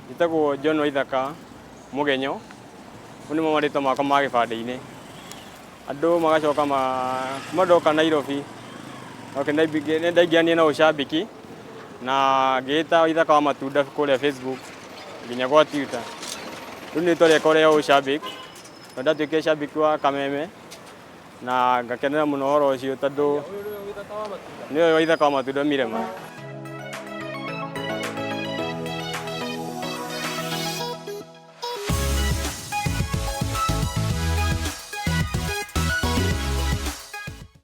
Njĩtagwo John Waithaka Mũgenyo. Nĩ mo marĩtwa makwa ma gĩbandĩ-inĩ. Andũ magacoka ndoka Nairobi. Nĩ ndaingĩranirie na ũcambiki na ngĩĩta Waithaka wa matunda kũrĩa Facebook nginya gwa Twitter. Rĩu nĩ rĩtwa rĩakwa rĩa ũcambiki. Na ndatuĩkire ũcambiki wa Kameme na ngakenera mũno ũhoro ũcio tondũ nĩwe Waithaka wa matunda Mirema.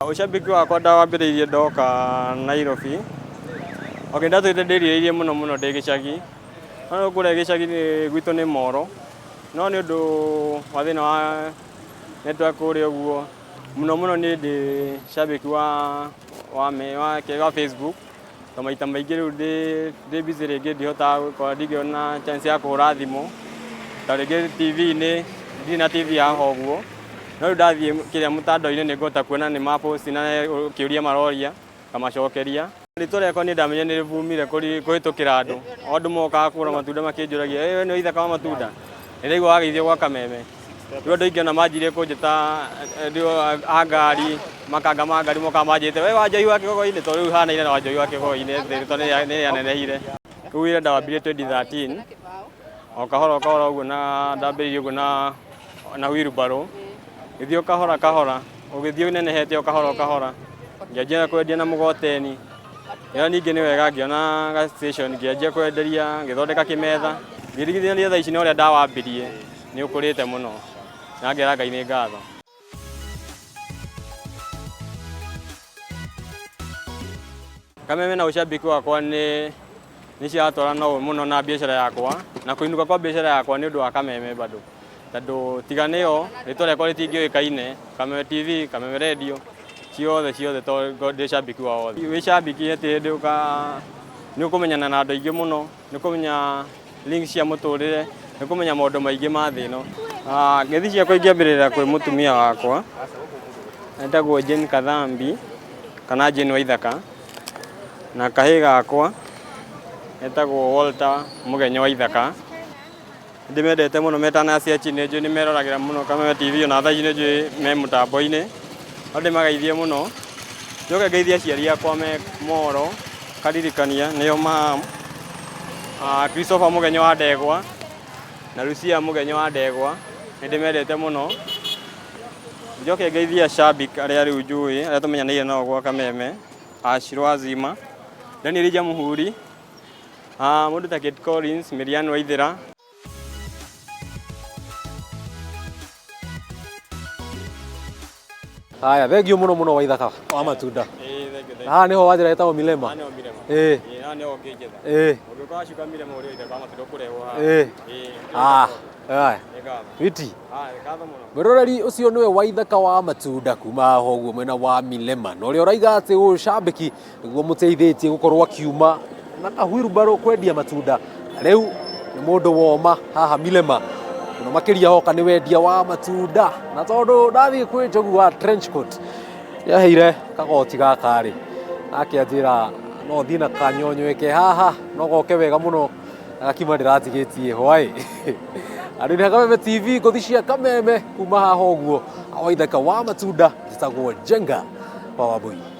Ũcambiki wakwa ndawambĩrĩirie ndoka Nairobi. Ndatũrĩte ndĩrirĩirie mũno ndĩ gĩcagi. No kũrĩa gĩcagi gwitũ nĩ Moro. No nĩ ũndũ wa thĩna wa network kũrĩa ũguo, mũno nĩ ndĩ cambiki wa Facebook. Ta maita maingĩ rĩu ndĩ busy rĩngĩ ndihotaga gũkorwo ndingĩona chance ya kũhũra thimũ. Ta rĩngĩ TV-inĩ, ndirĩ na TV haha ũguo. No rĩu ndathiĩ kĩrĩa mũtandao-inĩ nĩ ngũhota kuona nĩ maposti na kĩũria maroria ngamacokeria. Rĩtwa rĩakwa nĩ ndamenya nĩ rĩbumire kũhĩtũkĩra andũ. O andũ mokaga kũgũra matunda makĩnjũragia, "Ĩ nĩ Waithaka wa matunda. Nĩ ndaigua wageithio gwa Kameme." Rĩu andũ aingĩ ona manjirie kũnjĩta a ngari, makanga ma ngari mokaga manjĩte, "We Wanjohi wa Kĩgogo-inĩ." Tondũ rĩu hanaine na Wanjohi wa Kĩgogo-inĩ, rĩtwa nĩ rĩanenehire. Rĩu wĩra ndawambire 2013. O kahora ũguo na ndambĩrĩirie ũguo na wheelbarrow. Gĩthiĩ kahora, ũgĩthiĩ ũnenehete o kahora. Ngĩanjia kwendia na mũgoteni. Ĩyo ningĩ nĩ wega ngĩona ga station ngĩanjia kwenderia, ngĩthondeka kĩmetha. Ngĩringithania thaa ici na ũrĩa ndawambirie nĩ ũkũrĩte mũno. Na ngera Ngai nĩ ngatho. Kameme na ũcambiki wakwa nĩ ciratwarana mũno na biacara yakwa, na kũinũka kwa biacara yakwa nĩ ũndũ wa Kameme bado. Tondũ tiga nĩyo, rĩtwa rĩakwa rĩtingĩũĩkaine, Kameme TV, Kameme Radio, ciothe tondũ ndĩ cambiki wa othe. Wĩ cambiki atĩ nĩ ũkũmenyana na andũ aingĩ mũno, nĩ ũkũmenya links cia mũtũrĩre, nĩ ũkũmenya maũndũ maingĩ ma thĩ ĩno. Ngeithi ciakwa ingĩambĩrĩra kwĩ mũtumia wakwa, etagwo Jane Kathambi kana Jane Waithaka, na kahĩĩ gakwa etagwo Walter Mũgenyo Waithaka. Ndĩmendete mũno metanaciaci, nĩ njũĩ nĩ meroragĩra mũno Kameme TV, ona thaa ici nĩ njũĩ me mũtambo-inĩ. No ndĩmageithie mũno. Njoke ngeithie aciari akwa me Moro, Karirikania, nĩo Christopher Mũgenyo wa Ndegwa na Lucia Mũgenyo wa Ndegwa. Nĩ ndĩmendete mũno. Njoke ngeithie acambiki arĩa rĩu njũĩ, arĩa tũmenyanĩire nao gwa Kameme, Ashirũ Azima, Daniel Jamuhuri, mũndũ ta Kate Collins, Miriam Waithĩra. Haya, thengio mũno Waithaka wa matunda. Haha nĩho wanjĩra etagwo Mirema. Ĩĩ. Na nĩho ngĩnjetha. Ĩĩ. Ũngĩũka wacuka Mirema ũrĩa Waithaka wa matunda ũkũrehwo haha. Haya. Witi. Haya, ngatho mũno. Mwĩroreri ũcio nĩwe Waithaka wa matunda kuma haha ũguo mwena wa Mirema. Na ũrĩa ũraiga atĩ ũcambiki nĩguo mũteithĩtie gũkorwo akiuma na kahwheelbarrow kwendia matunda. Rĩu nĩ mũndũ woma haha Mirema. Mũno makĩria hoka nĩ wendia wa matunda. Na tondũ ndathiĩ kwĩ Njogu wa Trenchcoat, nĩaheire kagoti gaka-rĩ, nake anjĩra no thiĩ na kanyonyweke haha, no goke wega mũno, agakima ndĩratigĩtie hwaĩ. Andũ nĩ Kameme TV, ngũthi cia Kameme kuma haha ũguo, Waithaka wa matunda, njĩtagwo Jenga wa Wambui.